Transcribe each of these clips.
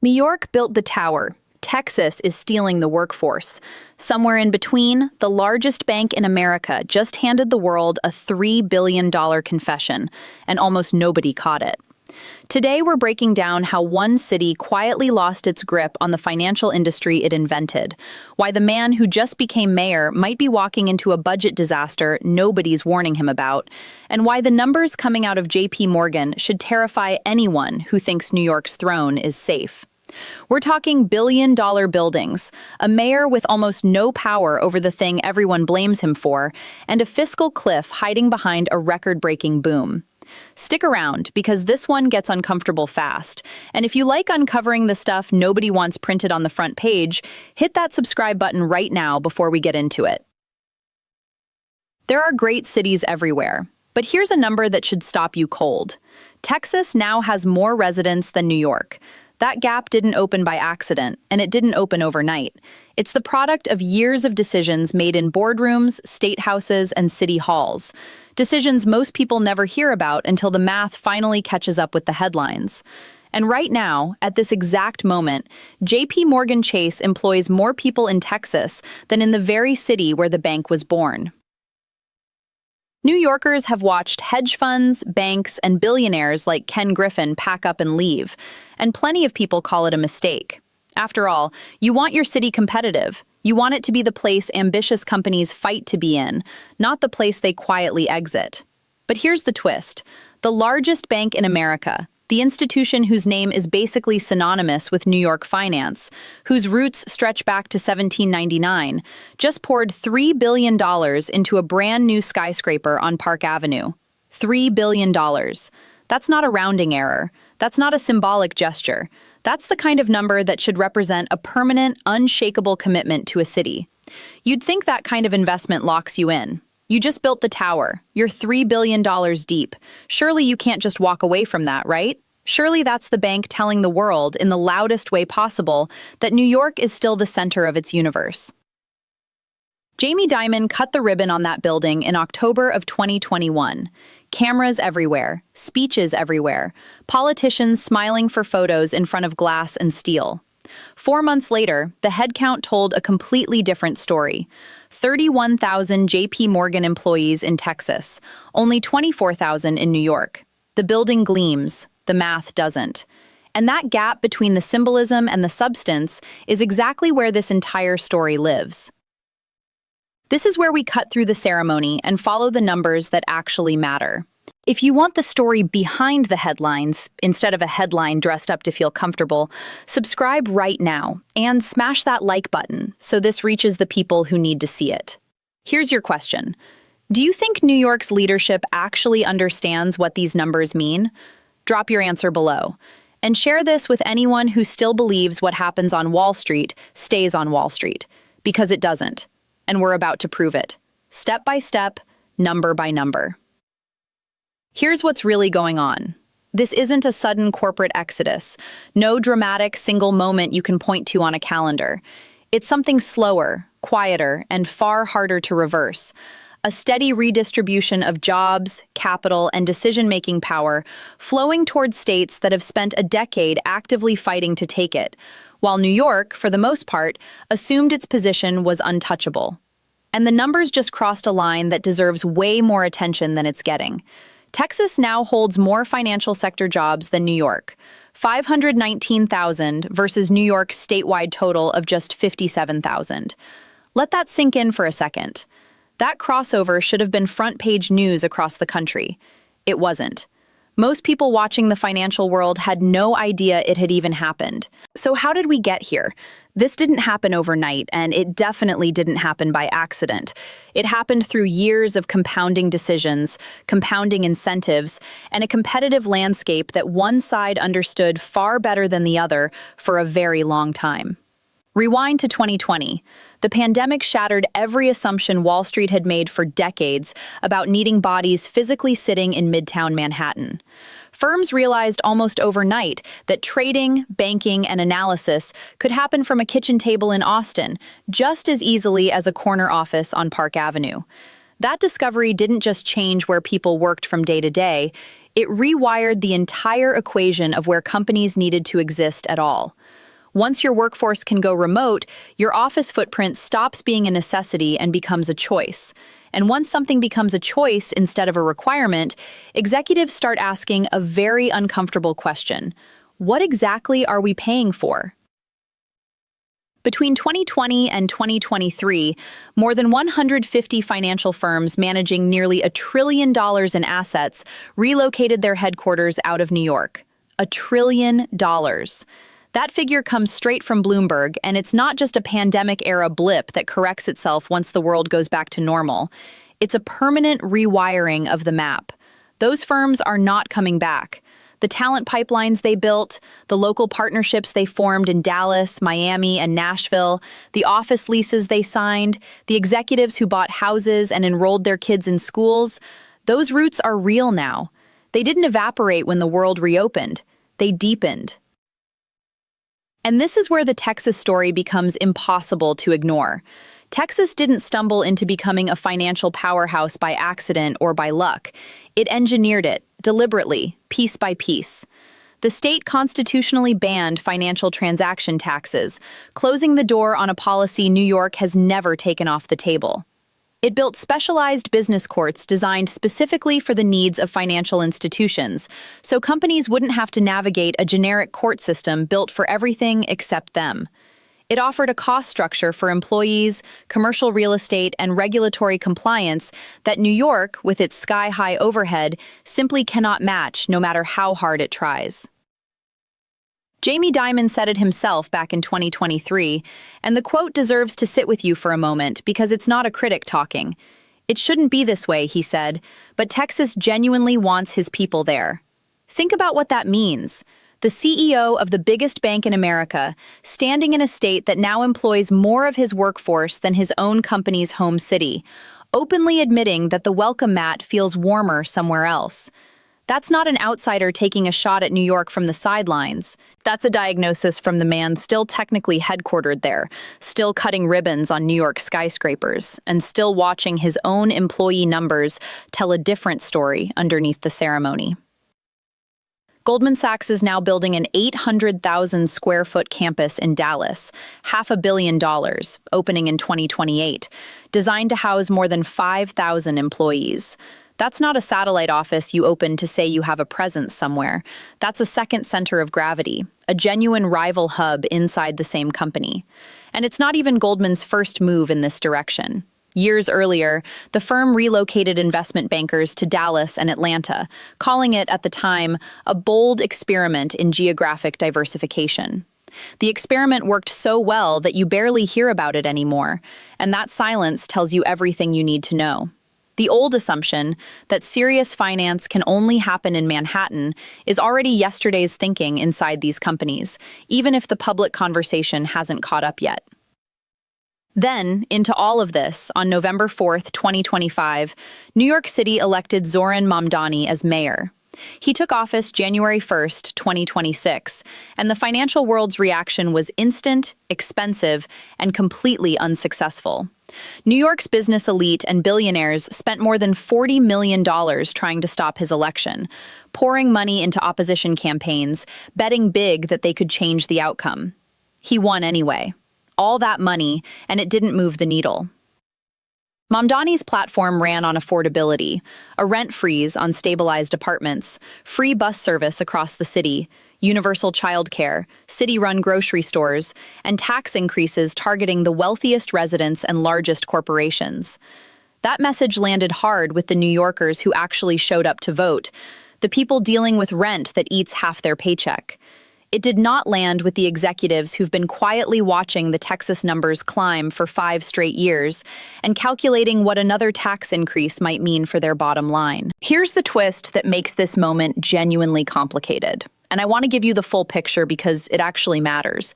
New York built the tower. Texas is stealing the workforce. Somewhere in between, the largest bank in America just handed the world a $3 billion confession, and almost nobody caught it. Today, we're breaking down how one city quietly lost its grip on the financial industry it invented, why the man who just became mayor might be walking into a budget disaster nobody's warning him about, and why the numbers coming out of JPMorgan should terrify anyone who thinks New York's throne is safe. We're talking billion-dollar buildings, a mayor with almost no power over the thing everyone blames him for, and a fiscal cliff hiding behind a record-breaking boom. Stick around, because this one gets uncomfortable fast. And if you like uncovering the stuff nobody wants printed on the front page, hit that subscribe button right now before we get into it. There are great cities everywhere, but here's a number that should stop you cold. Texas now has more residents than New York. That gap didn't open by accident, and it didn't open overnight. It's the product of years of decisions made in boardrooms, state houses, and city halls. Decisions most people never hear about until the math finally catches up with the headlines. And right now, at this exact moment, JPMorgan Chase employs more people in Texas than in the very city where the bank was born. New Yorkers have watched hedge funds, banks, and billionaires like Ken Griffin pack up and leave, and plenty of people call it a mistake. After all, you want your city competitive. You want it to be the place ambitious companies fight to be in, not the place they quietly exit. But here's the twist. The largest bank in America, the institution whose name is basically synonymous with New York finance, whose roots stretch back to 1799, just poured $3 billion into a brand new skyscraper on Park Avenue. $3 billion. That's not a rounding error. That's not a symbolic gesture. That's the kind of number that should represent a permanent, unshakable commitment to a city. You'd think that kind of investment locks you in. You just built the tower. You're $3 billion deep. Surely you can't just walk away from that, right? Surely that's the bank telling the world in the loudest way possible that New York is still the center of its universe. Jamie Dimon cut the ribbon on that building in October of 2021. Cameras everywhere, speeches everywhere, politicians smiling for photos in front of glass and steel. 4 months later, the headcount told a completely different story. 31,000 JPMorgan employees in Texas, only 24,000 in New York. The building gleams, the math doesn't. And that gap between the symbolism and the substance is exactly where this entire story lives. This is where we cut through the ceremony and follow the numbers that actually matter. If you want the story behind the headlines, instead of a headline dressed up to feel comfortable, subscribe right now and smash that like button so this reaches the people who need to see it. Here's your question. Do you think New York's leadership actually understands what these numbers mean? Drop your answer below. And share this with anyone who still believes what happens on Wall Street stays on Wall Street, because it doesn't. And we're about to prove it. Step by step, number by number. Here's what's really going on. This isn't a sudden corporate exodus, no dramatic single moment you can point to on a calendar. It's something slower, quieter, and far harder to reverse. A steady redistribution of jobs, capital, and decision-making power flowing towards states that have spent a decade actively fighting to take it, while New York, for the most part, assumed its position was untouchable. And the numbers just crossed a line that deserves way more attention than it's getting. Texas now holds more financial sector jobs than New York, 519,000 versus New York's statewide total of just 57,000. Let that sink in for a second. That crossover should have been front-page news across the country. It wasn't. Most people watching the financial world had no idea it had even happened. So how did we get here? This didn't happen overnight, and it definitely didn't happen by accident. It happened through years of compounding decisions, compounding incentives, and a competitive landscape that one side understood far better than the other for a very long time. Rewind to 2020. The pandemic shattered every assumption Wall Street had made for decades about needing bodies physically sitting in Midtown Manhattan. Firms realized almost overnight that trading, banking, and analysis could happen from a kitchen table in Austin just as easily as a corner office on Park Avenue. That discovery didn't just change where people worked from day to day, It rewired the entire equation of where companies needed to exist at all. Once your workforce can go remote, your office footprint stops being a necessity and becomes a choice. And once something becomes a choice instead of a requirement, executives start asking a very uncomfortable question. What exactly are we paying for? Between 2020 and 2023, more than 150 financial firms managing nearly $1 trillion in assets relocated their headquarters out of New York. $1 trillion. That figure comes straight from Bloomberg, and it's not just a pandemic-era blip that corrects itself once the world goes back to normal. It's a permanent rewiring of the map. Those firms are not coming back. The talent pipelines they built, the local partnerships they formed in Dallas, Miami, and Nashville, the office leases they signed, the executives who bought houses and enrolled their kids in schools, those roots are real now. They didn't evaporate when the world reopened. They deepened. And this is where the Texas story becomes impossible to ignore. Texas didn't stumble into becoming a financial powerhouse by accident or by luck. It engineered it, deliberately, piece by piece. The state constitutionally banned financial transaction taxes, closing the door on a policy New York has never taken off the table. It built specialized business courts designed specifically for the needs of financial institutions, so companies wouldn't have to navigate a generic court system built for everything except them. It offered a cost structure for employees, commercial real estate, and regulatory compliance that New York, with its sky-high overhead, simply cannot match no matter how hard it tries. Jamie Dimon said it himself back in 2023, and the quote deserves to sit with you for a moment because it's not a critic talking. It shouldn't be this way, he said, but Texas genuinely wants his people there. Think about what that means. The CEO of the biggest bank in America, standing in a state that now employs more of his workforce than his own company's home city, openly admitting that the welcome mat feels warmer somewhere else. That's not an outsider taking a shot at New York from the sidelines. That's a diagnosis from the man still technically headquartered there, still cutting ribbons on New York skyscrapers, and still watching his own employee numbers tell a different story underneath the ceremony. Goldman Sachs is now building an 800,000 square foot campus in Dallas, $500 million, opening in 2028, designed to house more than 5,000 employees. That's not a satellite office you open to say you have a presence somewhere. That's a second center of gravity, a genuine rival hub inside the same company. And it's not even Goldman's first move in this direction. Years earlier, the firm relocated investment bankers to Dallas and Atlanta, calling it, at the time, a bold experiment in geographic diversification. The experiment worked so well that you barely hear about it anymore, and that silence tells you everything you need to know. The old assumption that serious finance can only happen in Manhattan is already yesterday's thinking inside these companies, even if the public conversation hasn't caught up yet. Then, into all of this, on November 4th, 2025, New York City elected Zoran Mamdani as mayor. He took office January 1st, 2026, and the financial world's reaction was instant, expensive, and completely unsuccessful. New York's business elite and billionaires spent more than $40 million trying to stop his election, pouring money into opposition campaigns, betting big that they could change the outcome. He won anyway. All that money, and it didn't move the needle. Mamdani's platform ran on affordability, a rent freeze on stabilized apartments, free bus service across the city, universal childcare, city-run grocery stores, and tax increases targeting the wealthiest residents and largest corporations. That message landed hard with the New Yorkers who actually showed up to vote, the people dealing with rent that eats half their paycheck. It did not land with the executives who've been quietly watching the Texas numbers climb for 5 straight years and calculating what another tax increase might mean for their bottom line. Here's the twist that makes this moment genuinely complicated. And I want to give you the full picture because it actually matters.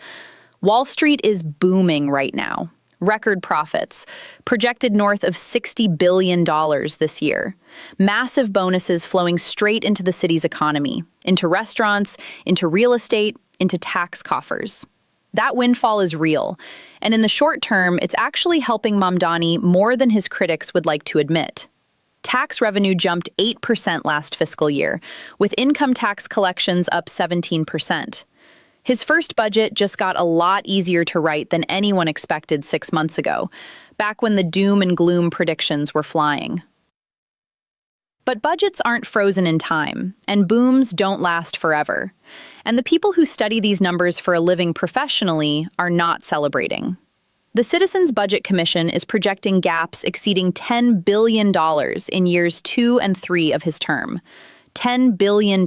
Wall Street is booming right now. Record profits, projected north of $60 billion this year. Massive bonuses flowing straight into the city's economy, into restaurants, into real estate, into tax coffers. That windfall is real, and in the short term, it's actually helping Mamdani more than his critics would like to admit. Tax revenue jumped 8% last fiscal year, with income tax collections up 17%. His first budget just got a lot easier to write than anyone expected 6 months ago, back when the doom and gloom predictions were flying. But budgets aren't frozen in time, and booms don't last forever. And the people who study these numbers for a living professionally are not celebrating. The Citizens Budget Commission is projecting gaps exceeding $10 billion in years 2 and 3 of his term. $10 billion.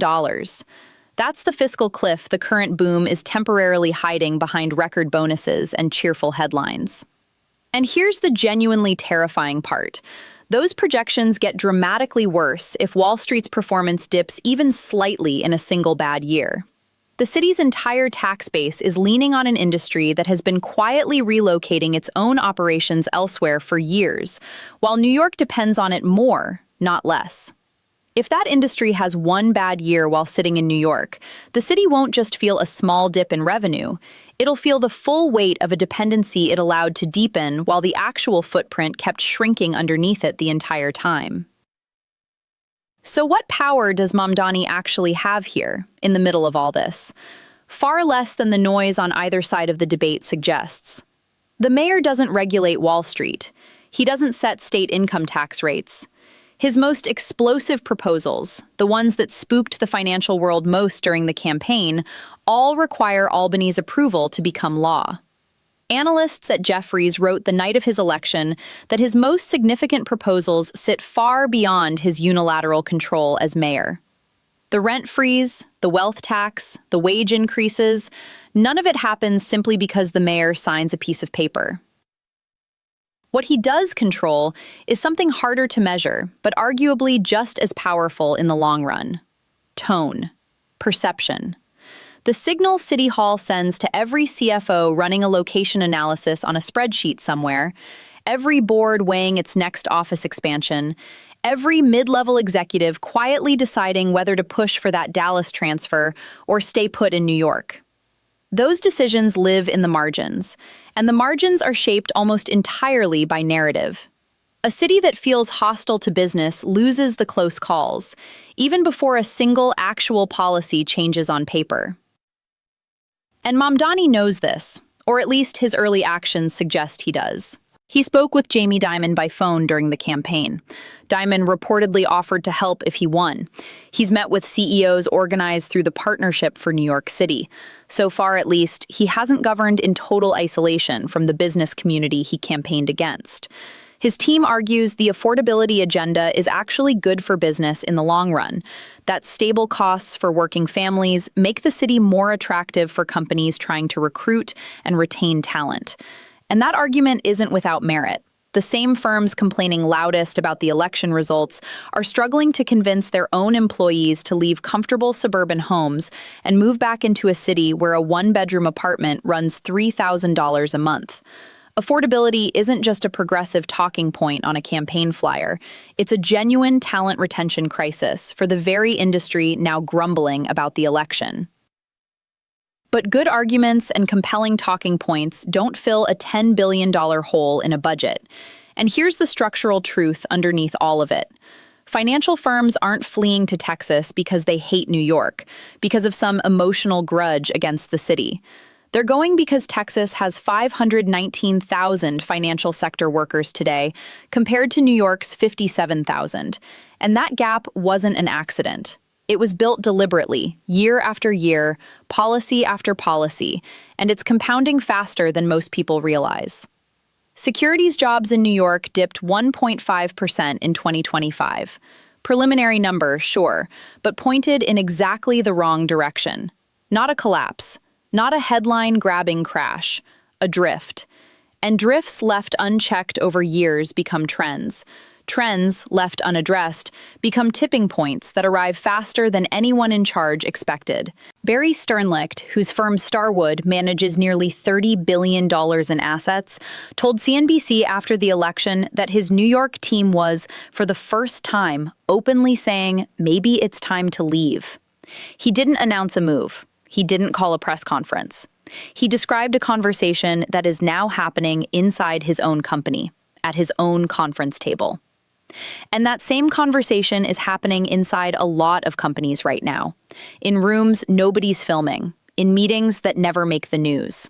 That's the fiscal cliff the current boom is temporarily hiding behind record bonuses and cheerful headlines. And here's the genuinely terrifying part. Those projections get dramatically worse if Wall Street's performance dips even slightly in a single bad year. The city's entire tax base is leaning on an industry that has been quietly relocating its own operations elsewhere for years, while New York depends on it more, not less. If that industry has one bad year while sitting in New York, the city won't just feel a small dip in revenue. It'll feel the full weight of a dependency it allowed to deepen while the actual footprint kept shrinking underneath it the entire time. So what power does Mamdani actually have here, in the middle of all this? Far less than the noise on either side of the debate suggests. The mayor doesn't regulate Wall Street. He doesn't set state income tax rates. His most explosive proposals, the ones that spooked the financial world most during the campaign, all require Albany's approval to become law. Analysts at Jefferies wrote the night of his election that his most significant proposals sit far beyond his unilateral control as mayor. The rent freeze, the wealth tax, the wage increases, none of it happens simply because the mayor signs a piece of paper. What he does control is something harder to measure, but arguably just as powerful in the long run. Tone. Perception. The signal City Hall sends to every CFO running a location analysis on a spreadsheet somewhere, every board weighing its next office expansion, every mid-level executive quietly deciding whether to push for that Dallas transfer or stay put in New York. Those decisions live in the margins, and the margins are shaped almost entirely by narrative. A city that feels hostile to business loses the close calls, even before a single actual policy changes on paper. And Mamdani knows this, or at least his early actions suggest he does. He spoke with Jamie Dimon by phone during the campaign. Dimon reportedly offered to help if he won. He's met with CEOs organized through the Partnership for New York City. So far, at least, he hasn't governed in total isolation from the business community he campaigned against. His team argues the affordability agenda is actually good for business in the long run, that stable costs for working families make the city more attractive for companies trying to recruit and retain talent. And that argument isn't without merit. The same firms complaining loudest about the election results are struggling to convince their own employees to leave comfortable suburban homes and move back into a city where a one-bedroom apartment runs $3,000 a month. Affordability isn't just a progressive talking point on a campaign flyer. It's a genuine talent retention crisis for the very industry now grumbling about the election. But good arguments and compelling talking points don't fill a $10 billion hole in a budget. And here's the structural truth underneath all of it. Financial firms aren't fleeing to Texas because they hate New York, because of some emotional grudge against the city. They're going because Texas has 519,000 financial sector workers today, compared to New York's 57,000. And that gap wasn't an accident. It was built deliberately, year after year, policy after policy, and it's compounding faster than most people realize. Securities jobs in New York dipped 1.5% in 2025. Preliminary number, sure, but pointed in exactly the wrong direction. Not a collapse. Not a headline-grabbing crash, a drift. And drifts left unchecked over years become trends. Trends, left unaddressed, become tipping points that arrive faster than anyone in charge expected. Barry Sternlicht, whose firm Starwood manages nearly $30 billion in assets, told CNBC after the election that his New York team was, for the first time, openly saying, maybe it's time to leave. He didn't announce a move. He didn't call a press conference. He described a conversation that is now happening inside his own company, at his own conference table. And that same conversation is happening inside a lot of companies right now, in rooms nobody's filming, in meetings that never make the news.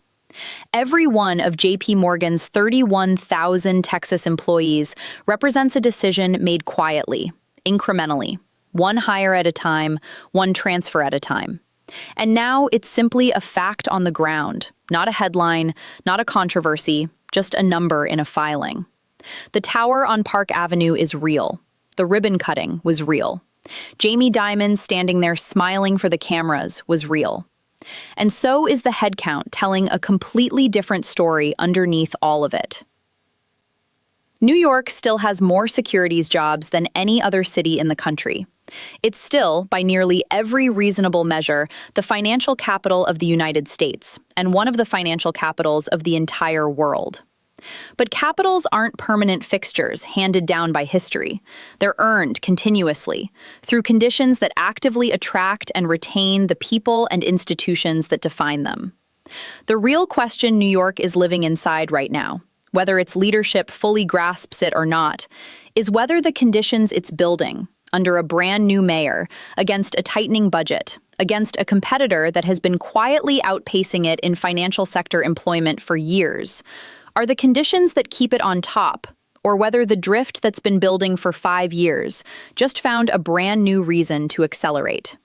Every one of JPMorgan's 31,000 Texas employees represents a decision made quietly, incrementally, one hire at a time, one transfer at a time. And now it's simply a fact on the ground, not a headline, not a controversy, just a number in a filing. The tower on Park Avenue is real. The ribbon cutting was real. Jamie Dimon standing there smiling for the cameras was real. And so is the headcount telling a completely different story underneath all of it. New York still has more securities jobs than any other city in the country. It's still, by nearly every reasonable measure, the financial capital of the United States, and one of the financial capitals of the entire world. But capitals aren't permanent fixtures handed down by history. They're earned continuously, through conditions that actively attract and retain the people and institutions that define them. The real question New York is living inside right now, whether its leadership fully grasps it or not, is whether the conditions it's building, under a brand new mayor, against a tightening budget, against a competitor that has been quietly outpacing it in financial sector employment for years, are the conditions that keep it on top, or whether the drift that's been building for 5 years just found a brand new reason to accelerate.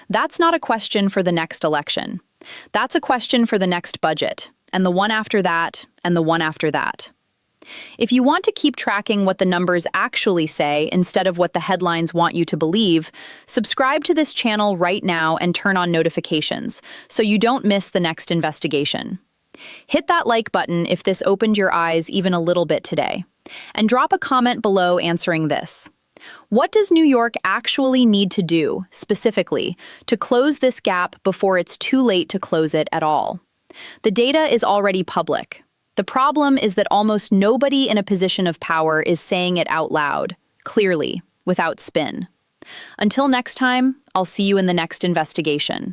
That's not a question for the next election. That's a question for the next budget, and the one after that, and the one after that. If you want to keep tracking what the numbers actually say instead of what the headlines want you to believe, subscribe to this channel right now and turn on notifications so you don't miss the next investigation. Hit that like button if this opened your eyes even a little bit today. And drop a comment below answering this. What does New York actually need to do, specifically, to close this gap before it's too late to close it at all? The data is already public. The problem is that almost nobody in a position of power is saying it out loud, clearly, without spin. Until next time, I'll see you in the next investigation.